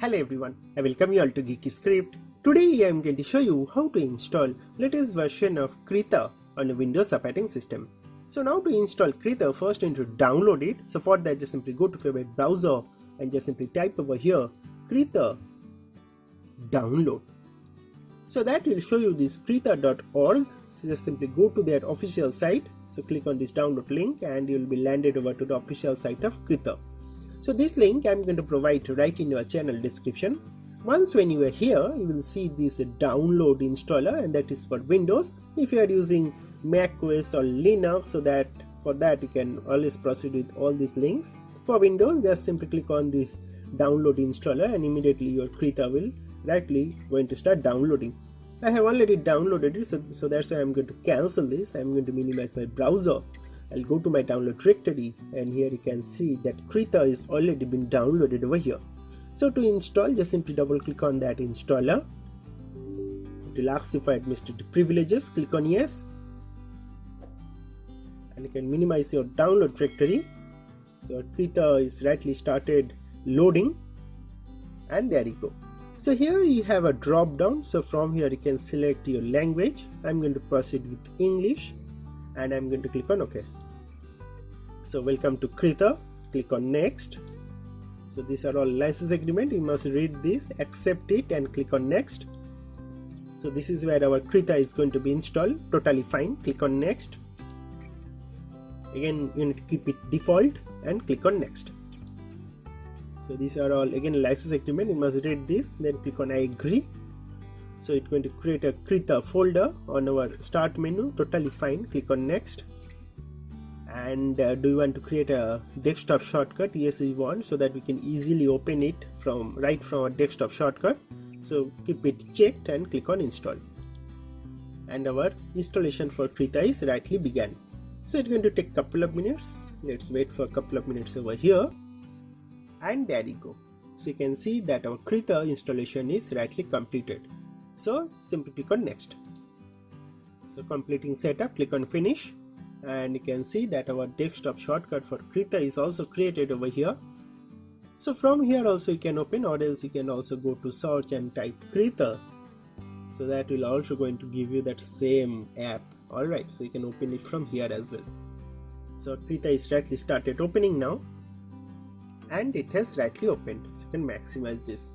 Hello everyone, I welcome you all to Geeky Script. Today I am going to show you how to install latest version of Krita on a Windows operating system. So now to install Krita, first you need to download it. So for that just simply go to favorite browser and just simply type over here Krita download. So that will show you this krita.org. So just simply go to their official site. So click on this download link and you will be landed over to the official site of Krita. So this link I am going to provide right in your channel description. Once when you are here, you will see this download installer, and that is for Windows. If you are using Mac OS or Linux, so that for that you can always proceed with all these links. For Windows, just simply click on this download installer and immediately your Krita will directly going to start downloading. I have already downloaded it, so that's why I'm going to cancel this. I'm going to minimize my browser. I'll go to my download directory, and here you can see that Krita is already been downloaded over here. So to install, just simply double click on that installer. It will ask you for administrative privileges. Click on yes, and you can minimize your download directory. So Krita is rightly started loading, and there you go. So here you have a drop down. So from here you can select your language. I'm going to proceed with English, and I'm going to click on OK. So welcome to Krita. Click on next. So these are all license agreement. You must read this, accept it, and click on next. So this is where our Krita is going to be installed. Totally fine. Click on next. Again, you need to keep it default and click on next. So these are all again license agreement. You must read this, then click on I agree. So it's going to create a Krita folder on our start menu. Totally fine. Click on next. And do you want to create a desktop shortcut? Yes, we want, so that we can easily open it from our desktop shortcut. So keep it checked and click on install. And our installation for Krita is rightly began. So it's going to take a couple of minutes. Let's wait for a couple of minutes over here. And there you go. So you can see that our Krita installation is rightly completed. So simply click on next. So completing setup, click on finish, and you can see that our desktop shortcut for Krita is also created over here. So from here also you can open, or else you can also go to search and type Krita. So that will also going to give you that same app. Alright, so you can open it from here as well. So Krita is rightly started opening now, and it has rightly opened. So you can maximize this.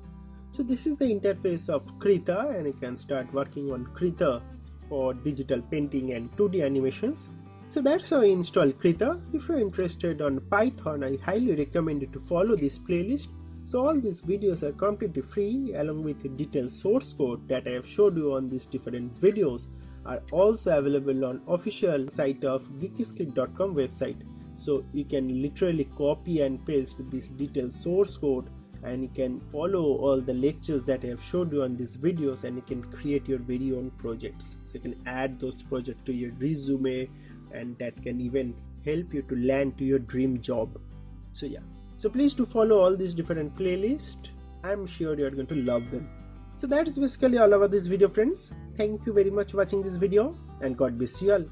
So this is the interface of Krita, and you can start working on Krita for digital painting and 2D animations. So that's how I install Krita. If you're interested on Python, I highly recommend you to follow this playlist. So all these videos are completely free, along with the detailed source code that I have showed you on these different videos are also available on official site of geekyscript.com website. So you can literally copy and paste this detailed source code, and you can follow all the lectures that I have showed you on these videos, and you can create your very own projects. So you can add those projects to your resume, and that can even help you to land to your dream job. So yeah, so please do follow all these different playlists. I'm sure you are going to love them. So that is basically all about this video, friends. Thank you very much for watching this video, and God bless you all.